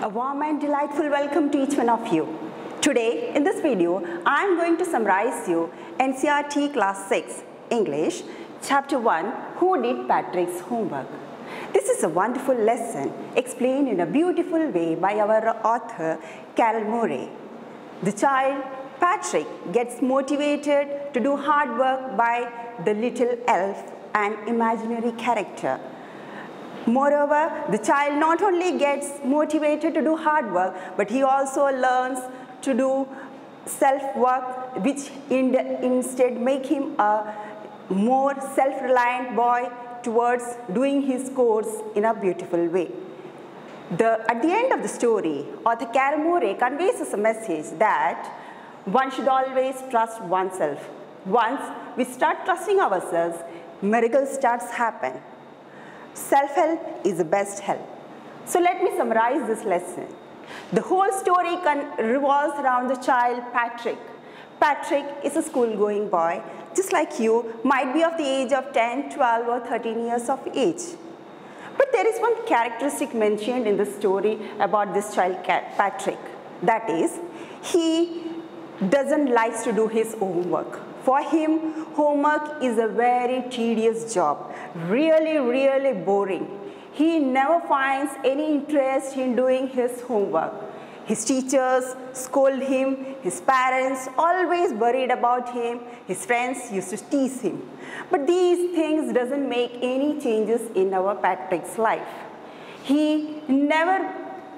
A warm and delightful welcome to each one of you. Today, in this video, I am going to summarize you NCERT Class 6, English, Chapter 1, Who Did Patrick's Homework? This is a wonderful lesson explained in a beautiful way by our author, Carol Murray. The child, Patrick, gets motivated to do hard work by the little elf, an imaginary character. Moreover, the child not only gets motivated to do hard work, but he also learns to do self-work, which instead make him a more self-reliant boy towards doing his course in a beautiful way. At the end of the story, author Carol Murray conveys us a message that one should always trust oneself. Once we start trusting ourselves, miracles starts happen. Self-help is the best help. So let me summarize this lesson. The whole story revolves around the child Patrick. Patrick is a school-going boy, just like you, might be of the age of 10, 12 or 13 years of age. But there is one characteristic mentioned in the story about this child Patrick. That is, he doesn't like to do his homework. For him, homework is a very tedious job, really boring. He never finds any interest in doing his homework. His teachers scold him, his parents always worried about him, his friends used to tease him. But these things doesn't make any changes in our Patrick's life. He never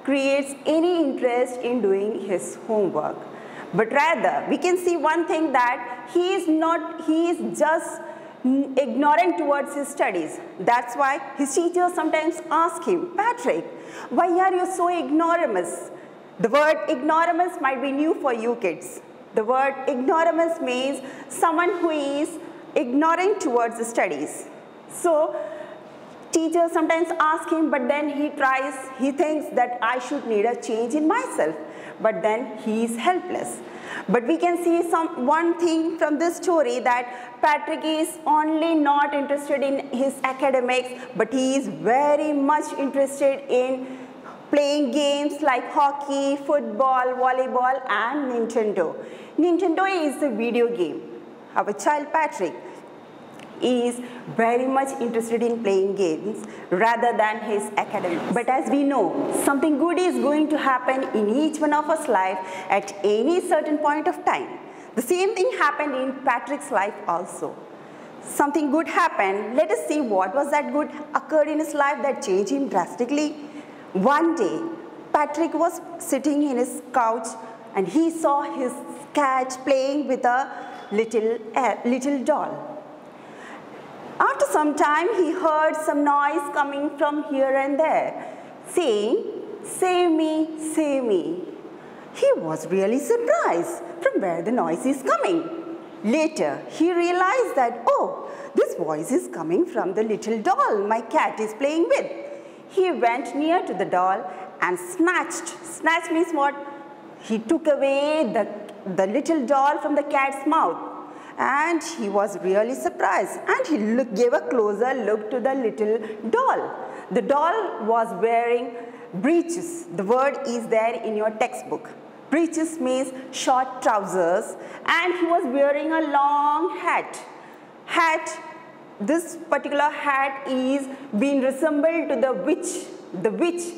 creates any interest in doing his homework. But rather, we can see one thing that he is just ignorant towards his studies. That's why his teachers sometimes ask him, Patrick, why are you so ignoramus? The word ignoramus might be new for you kids. The word ignoramus means someone who is ignorant towards the studies. So, teachers sometimes ask him, but then he thinks that I should need a change in myself. But then he is helpless. But we can see one thing from this story that Patrick is only not interested in his academics, but he is very much interested in playing games like hockey, football, volleyball and Nintendo. Nintendo is a video game. Our child Patrick is very much interested in playing games rather than his academics. But as we know, something good is going to happen in each one of us life at any certain point of time. The same thing happened in Patrick's life also. Something good happened. Let us see what was that good occurred in his life that changed him drastically. One day, Patrick was sitting in his couch and he saw his cat playing with a little doll. After some time, he heard some noise coming from here and there, saying, "Save me, save me." He was really surprised from where the noise is coming. Later, he realized that, oh, this voice is coming from the little doll my cat is playing with. He went near to the doll and snatched. Snatch means what? He took away the little doll from the cat's mouth. And he was really surprised and he gave a closer look to the little doll. The doll was wearing breeches. The word is there in your textbook. Breeches means short trousers and he was wearing a long hat. This particular hat is being resembled to the witch. The witch.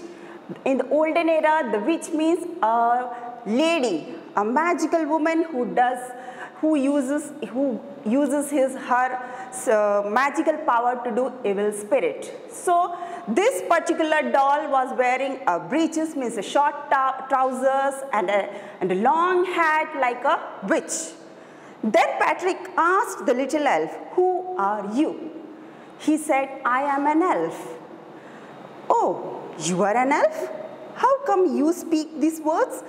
In the olden era, the witch means a lady, a magical woman who uses her magical power to do evil spirit. So this particular doll was wearing a breeches, means a short trousers and a long hat like a witch. Then Patrick asked the little elf, "Who are you?" He said, "I am an elf." "Oh, you are an elf? How come you speak these words?"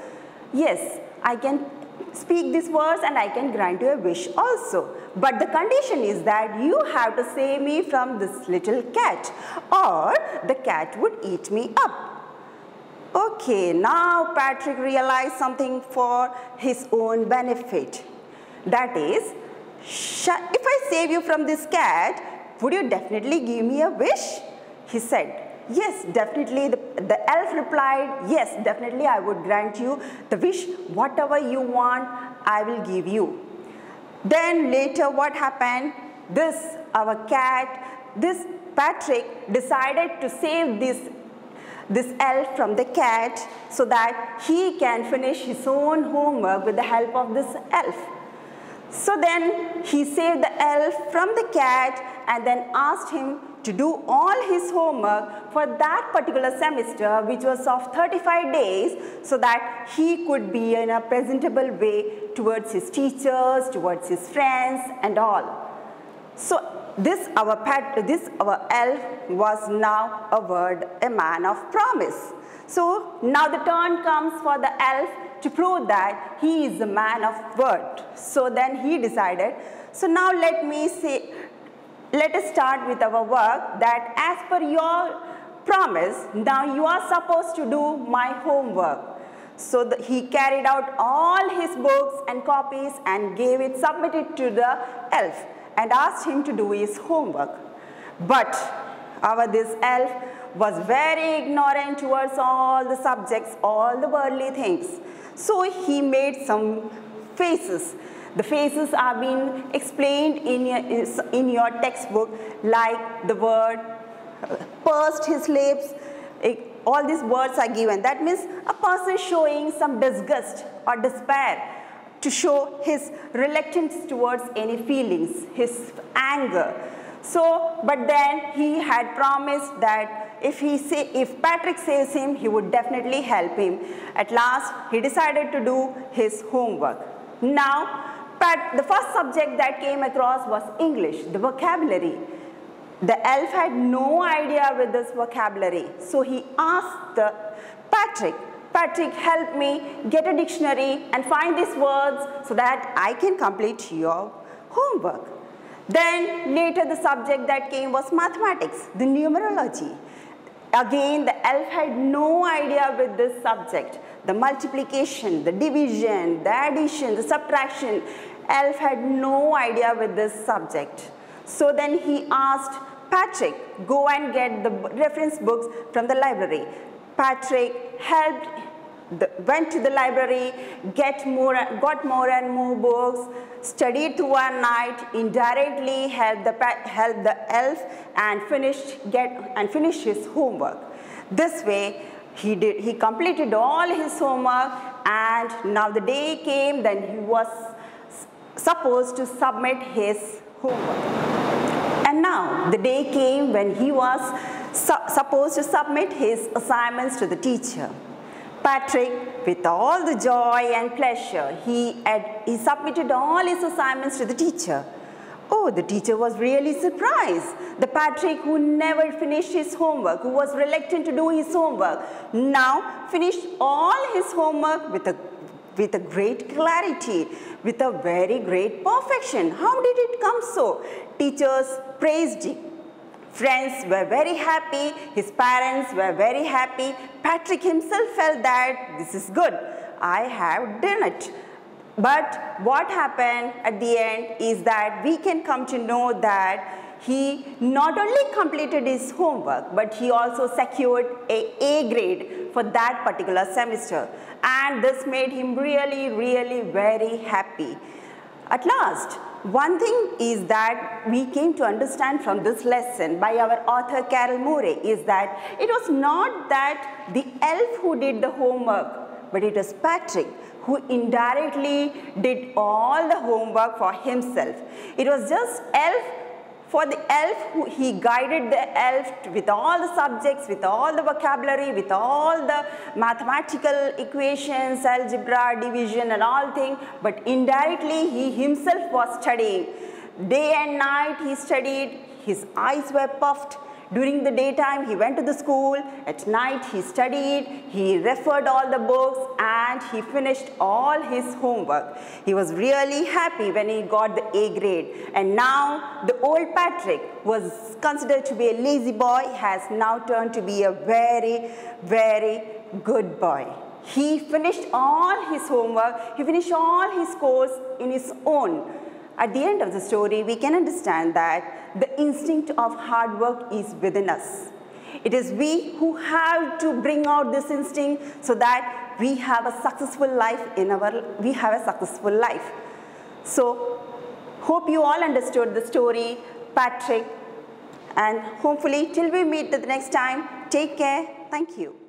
"Yes, I can speak these words and I can grant you a wish also. But the condition is that you have to save me from this little cat or the cat would eat me up." Okay, now Patrick realized something for his own benefit. That is, if I save you from this cat, would you definitely give me a wish? He said, yes, definitely. The elf replied, yes, definitely I would grant you the wish, whatever you want, I will give you. Then later what happened? Our cat, this Patrick decided to save this elf from the cat so that he can finish his own homework with the help of this elf. So then he saved the elf from the cat and then asked him to do all his homework for that particular semester, which was of 35 days, so that he could be in a presentable way towards his teachers, towards his friends and all. So our elf was now a man of promise. So now the turn comes for the elf to prove that he is a man of word. So then he decided, so now let us start with our work, that as per your promise, now you are supposed to do my homework. So he carried out all his books and copies and submitted to the elf and asked him to do his homework. But this elf was very ignorant towards all the subjects, all the worldly things. So he made some faces. The faces are being explained in your textbook, like the word pursed his lips. All these words are given. That means a person showing some disgust or despair to show his reluctance towards any feelings, his anger. So, but then he had promised that if Patrick saves him, he would definitely help him. At last, he decided to do his homework. Now, the first subject that came across was English, the vocabulary. The elf had no idea with this vocabulary. So he asked Patrick, help me get a dictionary and find these words so that I can complete your homework. Then later the subject that came was mathematics, the numerology. Again, the elf had no idea with this subject. The multiplication, the division, the addition, the subtraction. Elf had no idea with this subject. So then he asked Patrick, go and get the reference books from the library. Patrick went to the library, got more and more books, studied through one night, indirectly helped the elf and finished his homework. This way, he completed all his homework, and now the day came then he was supposed to submit his homework. And now the day came when he was supposed to submit his assignments to the teacher. Patrick, with all the joy and pleasure, he submitted all his assignments to the teacher. Oh, the teacher was really surprised. The Patrick who never finished his homework, who was reluctant to do his homework, now finished all his homework with a great clarity, with a very great perfection. How did it come so? Teachers praised him. Friends were very happy, his parents were very happy. Patrick himself felt that this is good, I have done it. But what happened at the end is that we can come to know that he not only completed his homework, but he also secured an A grade for that particular semester. And this made him really, really very happy. At last, one thing is that we came to understand from this lesson by our author Carol Murray is that it was not that the elf who did the homework, but it was Patrick who indirectly did all the homework for himself. It was just for the elf, he guided the elf with all the subjects, with all the vocabulary, with all the mathematical equations, algebra, division and all things, but indirectly he himself was studying. Day and night he studied, his eyes were puffed. During the daytime he went to the school, at night he studied, he referred all the books and he finished all his homework. He was really happy when he got the A grade. And now the old Patrick was considered to be a lazy boy, has now turned to be a very, very good boy. He finished all his homework, he finished all his course in his own. At the end of the story, we can understand that the instinct of hard work is within us. It is we who have to bring out this instinct so that we have a successful life So, hope you all understood the story, Patrick, and hopefully till we meet the next time, take care. Thank you.